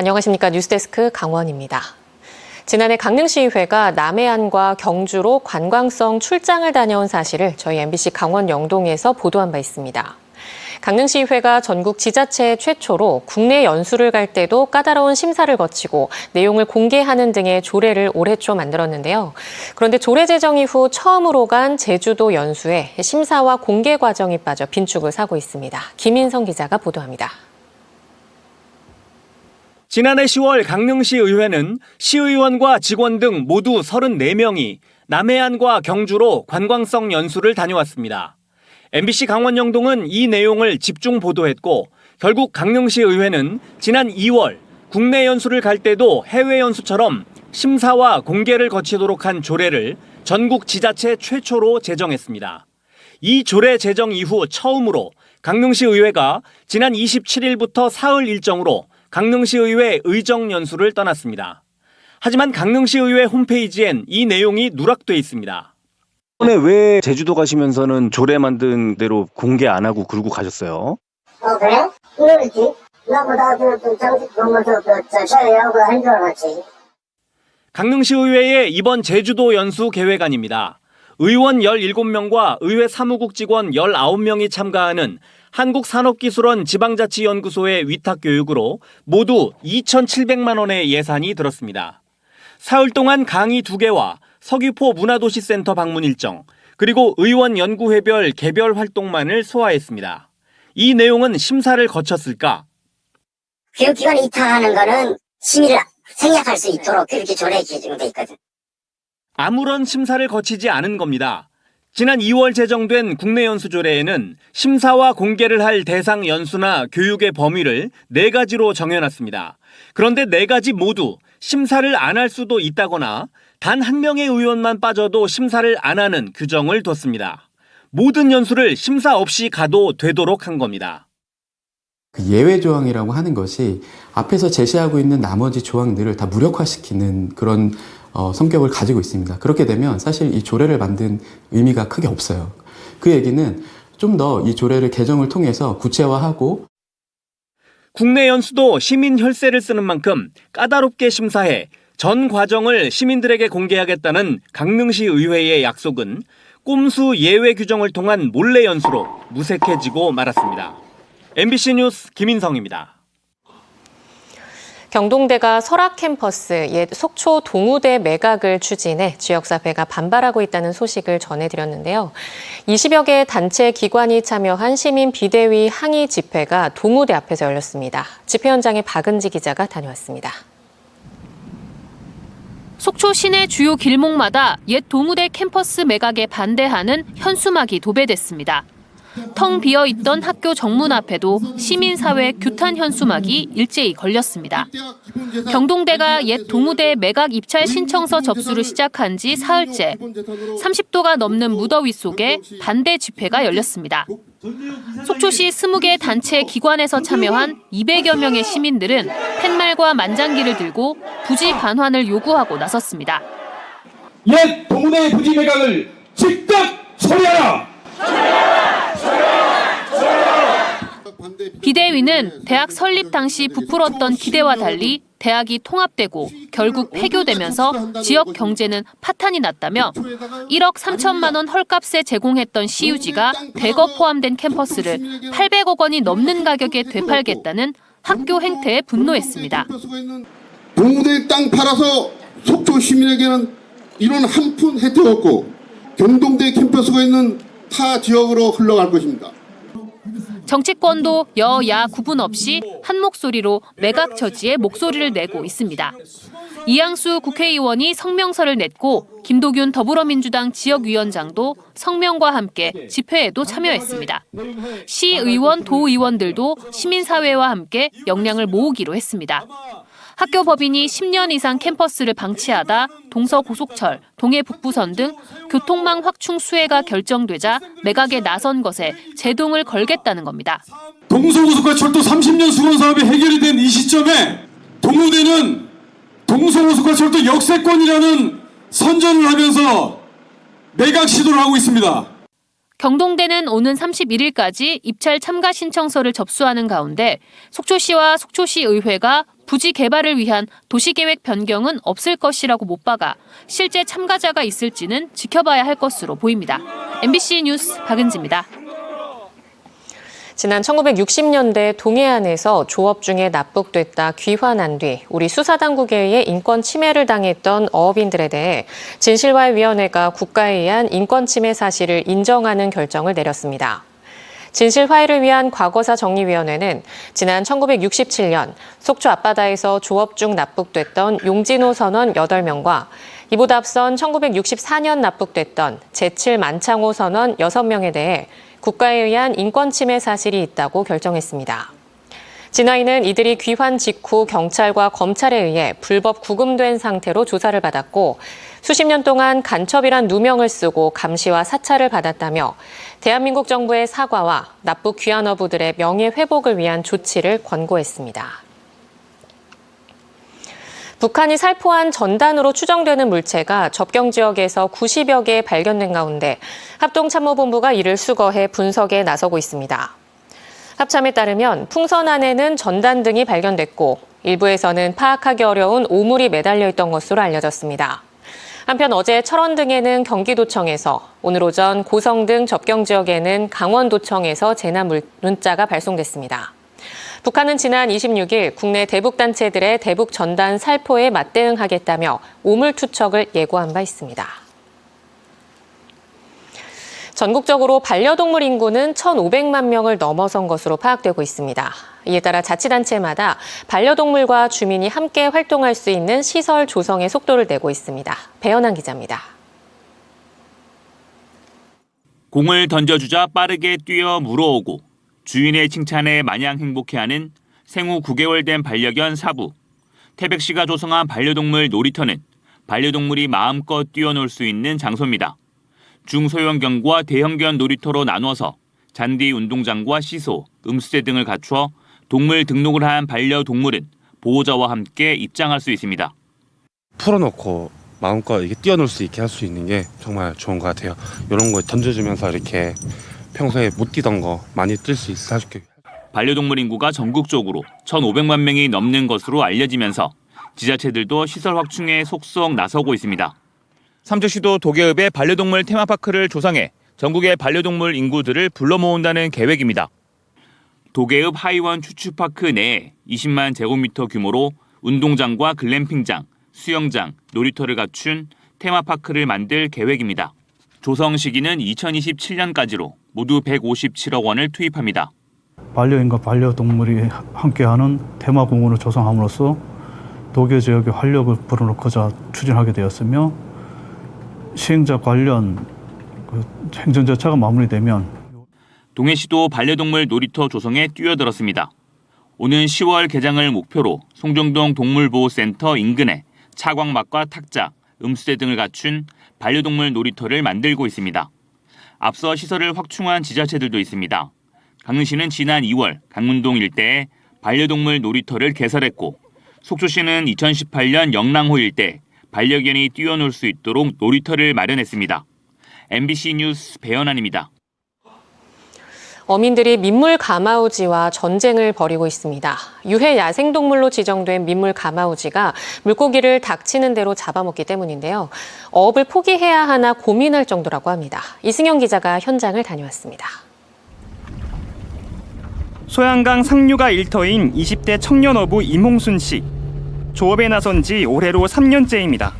안녕하십니까. 뉴스데스크 강원입니다. 지난해 강릉시의회가 남해안과 경주로 관광성 출장을 다녀온 사실을 저희 MBC 강원 영동에서 보도한 바 있습니다. 강릉시의회가 전국 지자체 최초로 국내 연수를 갈 때도 까다로운 심사를 거치고 내용을 공개하는 등의 조례를 올해 초 만들었는데요. 그런데 조례 제정 이후 처음으로 간 제주도 연수에 심사와 공개 과정이 빠져 빈축을 사고 있습니다. 김인성 기자가 보도합니다. 지난해 10월 강릉시 의회는 시의원과 직원 등 모두 34명이 남해안과 경주로 관광성 연수를 다녀왔습니다. MBC 강원 영동은 이 내용을 집중 보도했고 결국 강릉시 의회는 지난 2월 국내 연수를 갈 때도 해외 연수처럼 심사와 공개를 거치도록 한 조례를 전국 지자체 최초로 제정했습니다. 이 조례 제정 이후 처음으로 강릉시 의회가 지난 27일부터 사흘 일정으로 강릉시 의회 의정 연수를 떠났습니다. 하지만 강릉시 의회 홈페이지엔 이 내용이 누락돼 있습니다. 이번에 왜 제주도 가시면서는 조례 만든 대로 공개 안 하고 그러고 가셨어요? 그래? 그러지. 나보다 정식 근무도 저야하고 한 줄 알았지. 강릉시 의회의 이번 제주도 연수 계획안입니다. 의원 17명과 의회 사무국 직원 19명이 참가하는 한국산업기술원 지방자치연구소의 위탁교육으로 모두 2,700만 원의 예산이 들었습니다. 사흘 동안 강의 2개와 서귀포 문화도시센터 방문 일정, 그리고 의원 연구회별 개별 활동만을 소화했습니다. 이 내용은 심사를 거쳤을까? 교육기관에 이탈하는 거는 심의를 생략할 수 있도록 그렇게 조례에 제정돼 있거든. 아무런 심사를 거치지 않은 겁니다. 지난 2월 제정된 국내 연수 조례에는 심사와 공개를 할 대상 연수나 교육의 범위를 4가지로 정해놨습니다. 그런데 4가지 모두 심사를 안 할 수도 있다거나 단 한 명의 의원만 빠져도 심사를 안 하는 규정을 뒀습니다. 모든 연수를 심사 없이 가도 되도록 한 겁니다. 그 예외 조항이라고 하는 것이 앞에서 제시하고 있는 나머지 조항들을 다 무력화시키는 그런 성격을 가지고 있습니다. 그렇게 되면 사실 이 조례를 만든 의미가 크게 없어요. 그 얘기는 좀 더 이 조례를 개정을 통해서 구체화하고 국내 연수도 시민 혈세를 쓰는 만큼 까다롭게 심사해 전 과정을 시민들에게 공개하겠다는 강릉시 의회의 약속은 꼼수 예외 규정을 통한 몰래 연수로 무색해지고 말았습니다. MBC 뉴스 김인성입니다. 경동대가 설악 캠퍼스 옛 속초 동우대 매각을 추진해 지역사회가 반발하고 있다는 소식을 전해드렸는데요. 20여 개의 단체 기관이 참여한 시민 비대위 항의 집회가 동우대 앞에서 열렸습니다. 집회 현장에 박은지 기자가 다녀왔습니다. 속초 시내 주요 길목마다 옛 동우대 캠퍼스 매각에 반대하는 현수막이 도배됐습니다. 텅 비어있던 학교 정문 앞에도 시민사회 규탄 현수막이 일제히 걸렸습니다. 경동대가 옛 동우대 매각 입찰 신청서 접수를 시작한 지 사흘째, 30도가 넘는 무더위 속에 반대 집회가 열렸습니다. 속초시 20개 단체 기관에서 참여한 200여 명의 시민들은 팻말과 만장기를 들고 부지 반환을 요구하고 나섰습니다. 옛 동우대 부지 매각을 즉각 처리하라! 비대위는 대학 설립 당시 부풀었던 기대와 달리 대학이 통합되고 결국 폐교되면서 지역 경제는 파탄이 났다며 1억 3천만 원 헐값에 제공했던 시유지가 대거 포함된 캠퍼스를 800억 원이 넘는 가격에 되팔겠다는 학교 행태에 분노했습니다. 동우대 땅 팔아서 속초 시민에게는 이런 한 푼 혜택 없고 경동대 캠퍼스가 있는 타 지역으로 흘러갈 것입니다. 정치권도 여야 구분 없이 한 목소리로 매각 저지에 목소리를 내고 있습니다. 이양수 국회의원이 성명서를 냈고 김도균 더불어민주당 지역위원장도 성명과 함께 집회에도 참여했습니다. 시의원, 도의원들도 시민사회와 함께 역량을 모으기로 했습니다. 학교 법인이 10년 이상 캠퍼스를 방치하다 동서고속철, 동해북부선 등 교통망 확충 수혜가 결정되자 매각에 나선 것에 제동을 걸겠다는 겁니다. 동서고속과 철도 30년 수건 사업이 해결이 된 이 시점에 동우대는 동서고속과 철도 역세권이라는 선전을 하면서 매각 시도를 하고 있습니다. 경동대는 오는 31일까지 입찰 참가 신청서를 접수하는 가운데 속초시와 속초시 의회가 부지 개발을 위한 도시계획 변경은 없을 것이라고 못 박아 실제 참가자가 있을지는 지켜봐야 할 것으로 보입니다. MBC 뉴스 박은지입니다. 지난 1960년대 동해안에서 조업 중에 납북됐다 귀환한 뒤 우리 수사당국에 의해 인권 침해를 당했던 어업인들에 대해 진실화해위원회가 국가에 의한 인권 침해 사실을 인정하는 결정을 내렸습니다. 진실화해를 위한 과거사 정리위원회는 지난 1967년 속초 앞바다에서 조업 중 납북됐던 용진호 선원 8명과 이보다 앞선 1964년 납북됐던 제7 만창호 선원 6명에 대해 국가에 의한 인권 침해 사실이 있다고 결정했습니다. 진화위는 이들이 귀환 직후 경찰과 검찰에 의해 불법 구금된 상태로 조사를 받았고 수십 년 동안 간첩이란 누명을 쓰고 감시와 사찰을 받았다며 대한민국 정부의 사과와 납북 귀환어부들의 명예 회복을 위한 조치를 권고했습니다. 북한이 살포한 전단으로 추정되는 물체가 접경 지역에서 90여 개 발견된 가운데 합동참모본부가 이를 수거해 분석에 나서고 있습니다. 합참에 따르면 풍선 안에는 전단 등이 발견됐고 일부에서는 파악하기 어려운 오물이 매달려 있던 것으로 알려졌습니다. 한편 어제 철원 등에는 경기도청에서, 오늘 오전 고성 등 접경 지역에는 강원도청에서 재난 문자가 발송됐습니다. 북한은 지난 26일 국내 대북단체들의 대북 전단 살포에 맞대응하겠다며 오물 투척을 예고한 바 있습니다. 전국적으로 반려동물 인구는 1,500만 명을 넘어선 것으로 파악되고 있습니다. 이에 따라 자치단체마다 반려동물과 주민이 함께 활동할 수 있는 시설 조성에 속도를 내고 있습니다. 배현한 기자입니다. 공을 던져주자 빠르게 뛰어 물어오고 주인의 칭찬에 마냥 행복해하는 생후 9개월 된 반려견 사부. 태백 씨가 조성한 반려동물 놀이터는 반려동물이 마음껏 뛰어놀 수 있는 장소입니다. 중소형견과 대형견 놀이터로 나눠서 잔디 운동장과 시소, 음수대 등을 갖추어 동물 등록을 한 반려동물은 보호자와 함께 입장할 수 있습니다. 풀어놓고 마음껏 이렇게 뛰어놀 수 있게 할 수 있는 게 정말 좋은 것 같아요. 이런 거 던져주면서 이렇게 평소에 못 뛰던 거 많이 뛸 수 있어 해줄게. 반려동물 인구가 전국적으로 1,500만 명이 넘는 것으로 알려지면서 지자체들도 시설 확충에 속속 나서고 있습니다. 삼척시도 도계읍에 반려동물 테마파크를 조성해 전국의 반려동물 인구들을 불러 모은다는 계획입니다. 도계읍 하이원 추추파크 내에 20만 제곱미터 규모로 운동장과 글램핑장, 수영장, 놀이터를 갖춘 테마파크를 만들 계획입니다. 조성 시기는 2027년까지로 모두 157억 원을 투입합니다. 반려인과 반려동물이 함께하는 테마공원을 조성함으로써 도계 지역에 활력을 불어넣고자 추진하게 되었으며 시행자 관련 행정 절차가 마무리되면 동해시도 반려동물 놀이터 조성에 뛰어들었습니다. 오는 10월 개장을 목표로 송정동 동물보호센터 인근에 차광막과 탁자, 음수대 등을 갖춘 반려동물 놀이터를 만들고 있습니다. 앞서 시설을 확충한 지자체들도 있습니다. 강릉시는 지난 2월 강문동 일대에 반려동물 놀이터를 개설했고 속초시는 2018년 영랑호 일대 반려견이 뛰어놀 수 있도록 놀이터를 마련했습니다. MBC 뉴스 배현환입니다. 어민들이 민물 가마우지와 전쟁을 벌이고 있습니다. 유해 야생동물로 지정된 민물 가마우지가 물고기를 닥치는 대로 잡아먹기 때문인데요. 어업을 포기해야 하나 고민할 정도라고 합니다. 이승영 기자가 현장을 다녀왔습니다. 소양강 상류가 일터인 20대 청년 어부 임홍순 씨. 조업에 나선 지 올해로 3년째입니다.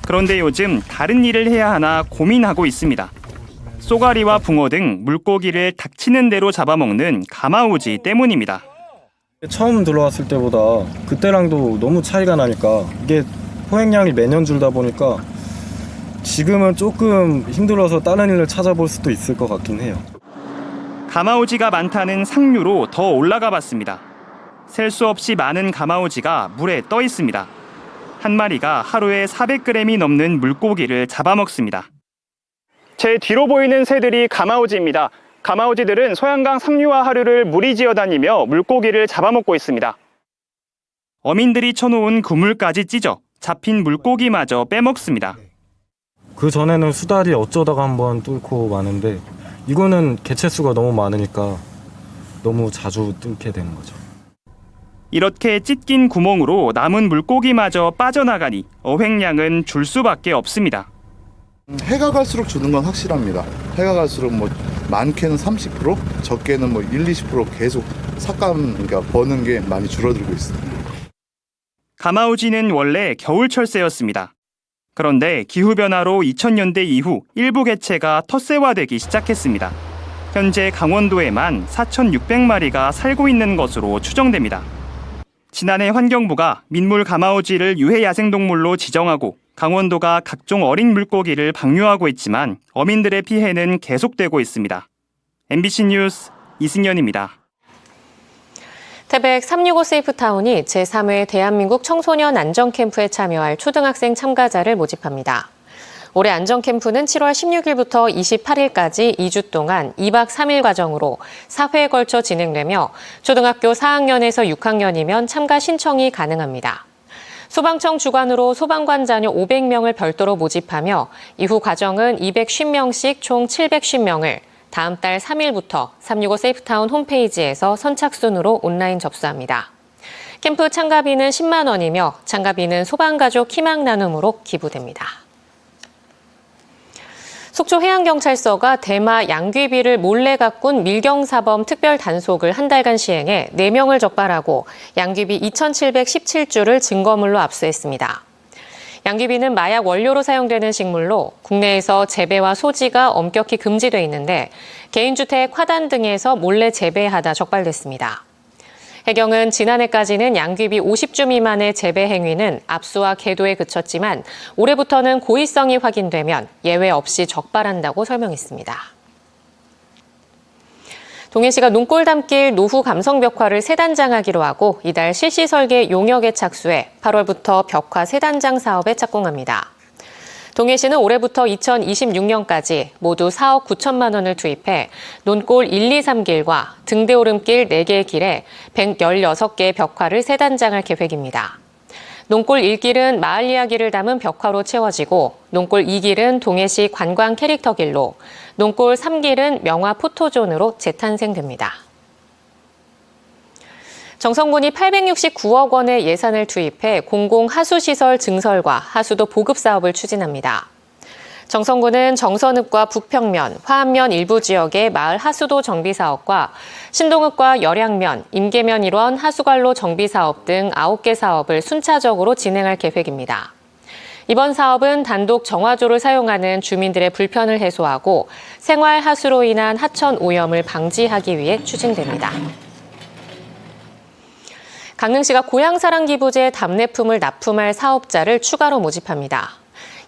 그런데 요즘 다른 일을 해야 하나 고민하고 있습니다. 쏘가리와 붕어 등 물고기를 닥치는 대로 잡아먹는 가마우지 때문입니다. 처음 들어왔을 때보다 그때랑도 너무 차이가 나니까 이게 포획량이 매년 줄다 보니까 지금은 조금 힘들어서 다른 일을 찾아볼 수도 있을 것 같긴 해요. 가마우지가 많다는 상류로 더 올라가 봤습니다. 셀 수 없이 많은 가마우지가 물에 떠 있습니다. 한 마리가 하루에 400g이 넘는 물고기를 잡아먹습니다. 제 뒤로 보이는 새들이 가마우지입니다. 가마우지들은 소양강 상류와 하류를 무리지어 다니며 물고기를 잡아먹고 있습니다. 어민들이 쳐놓은 그물까지 찢어 잡힌 물고기마저 빼먹습니다. 그 전에는 수달이 어쩌다가 한번 뚫고 마는데 이거는 개체수가 너무 많으니까 너무 자주 뚫게 되는 거죠. 이렇게 찢긴 구멍으로 남은 물고기마저 빠져나가니 어획량은 줄 수밖에 없습니다. 해가 갈수록 주는 건 확실합니다. 해가 갈수록 뭐 많게는 30%, 적게는 뭐 1-20% 계속 삭감, 그러니까 버는 게 많이 줄어들고 있습니다. 가마우지는 원래 겨울 철새였습니다. 그런데 기후변화로 2000년대 이후 일부 개체가 텃새화되기 시작했습니다. 현재 강원도에만 4,600마리가 살고 있는 것으로 추정됩니다. 지난해 환경부가 민물 가마우지를 유해 야생동물로 지정하고 강원도가 각종 어린 물고기를 방류하고 있지만 어민들의 피해는 계속되고 있습니다. MBC 뉴스 이승연입니다. 태백 365 세이프타운이 제3회 대한민국 청소년 안전캠프에 참여할 초등학생 참가자를 모집합니다. 올해 안전캠프는 7월 16일부터 28일까지 2주 동안 2박 3일 과정으로 4회에 걸쳐 진행되며 초등학교 4학년에서 6학년이면 참가 신청이 가능합니다. 소방청 주관으로 소방관 자녀 500명을 별도로 모집하며 이후 과정은 250명씩 총 750명을 다음 달 3일부터 365 세이프타운 홈페이지에서 선착순으로 온라인 접수합니다. 캠프 참가비는 10만 원이며 참가비는 소방가족 희망 나눔으로 기부됩니다. 속초해양경찰서가 대마 양귀비를 몰래 가꾼 밀경사범 특별 단속을 한 달간 시행해 4명을 적발하고 양귀비 2,717주를 증거물로 압수했습니다. 양귀비는 마약 원료로 사용되는 식물로 국내에서 재배와 소지가 엄격히 금지돼 있는데 개인주택, 화단 등에서 몰래 재배하다 적발됐습니다. 해경은 지난해까지는 양귀비 50주 미만의 재배 행위는 압수와 계도에 그쳤지만 올해부터는 고의성이 확인되면 예외 없이 적발한다고 설명했습니다. 동해시가 논골담길 노후 감성벽화를 3단장하기로 하고 이달 실시 설계 용역에 착수해 8월부터 벽화 3단장 사업에 착공합니다. 동해시는 올해부터 2026년까지 모두 4억 9천만 원을 투입해 논골 1, 2, 3길과 등대오름길 4개의 길에 116개의 벽화를 3단장할 계획입니다. 논골 1길은 마을 이야기를 담은 벽화로 채워지고 논골 2길은 동해시 관광 캐릭터 길로, 논골 3길은 명화 포토존으로 재탄생됩니다. 정성군이 869억 원의 예산을 투입해 공공하수시설 증설과 하수도 보급 사업을 추진합니다. 정성군은 정선읍과 북평면, 화암면 일부 지역의 마을 하수도 정비 사업과 신동읍과 열양면, 임계면 일원 하수관로 정비 사업 등 9개 사업을 순차적으로 진행할 계획입니다. 이번 사업은 단독 정화조를 사용하는 주민들의 불편을 해소하고 생활 하수로 인한 하천 오염을 방지하기 위해 추진됩니다. 강릉시가 고향사랑기부제 답례품을 납품할 사업자를 추가로 모집합니다.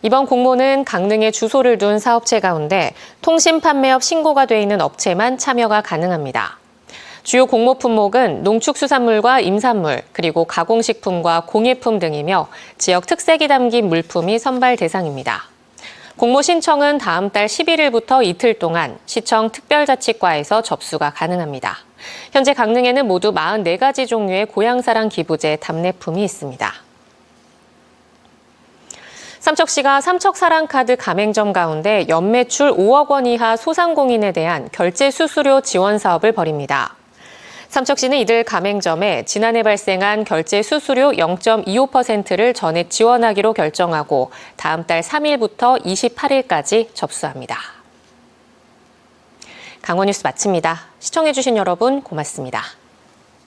이번 공모는 강릉에 주소를 둔 사업체 가운데 통신판매업 신고가 돼 있는 업체만 참여가 가능합니다. 주요 공모 품목은 농축수산물과 임산물, 그리고 가공식품과 공예품 등이며 지역 특색이 담긴 물품이 선발 대상입니다. 공모 신청은 다음 달 11일부터 이틀 동안 시청 특별자치과에서 접수가 가능합니다. 현재 강릉에는 모두 44가지 종류의 고향사랑 기부제 답례품이 있습니다. 삼척시가 삼척사랑카드 가맹점 가운데 연매출 5억 원 이하 소상공인에 대한 결제 수수료 지원 사업을 벌입니다. 삼척시는 이들 가맹점에 지난해 발생한 결제 수수료 0.25%를 전액 지원하기로 결정하고 다음 달 3일부터 28일까지 접수합니다. 강원뉴스 마칩니다. 시청해주신 여러분 고맙습니다.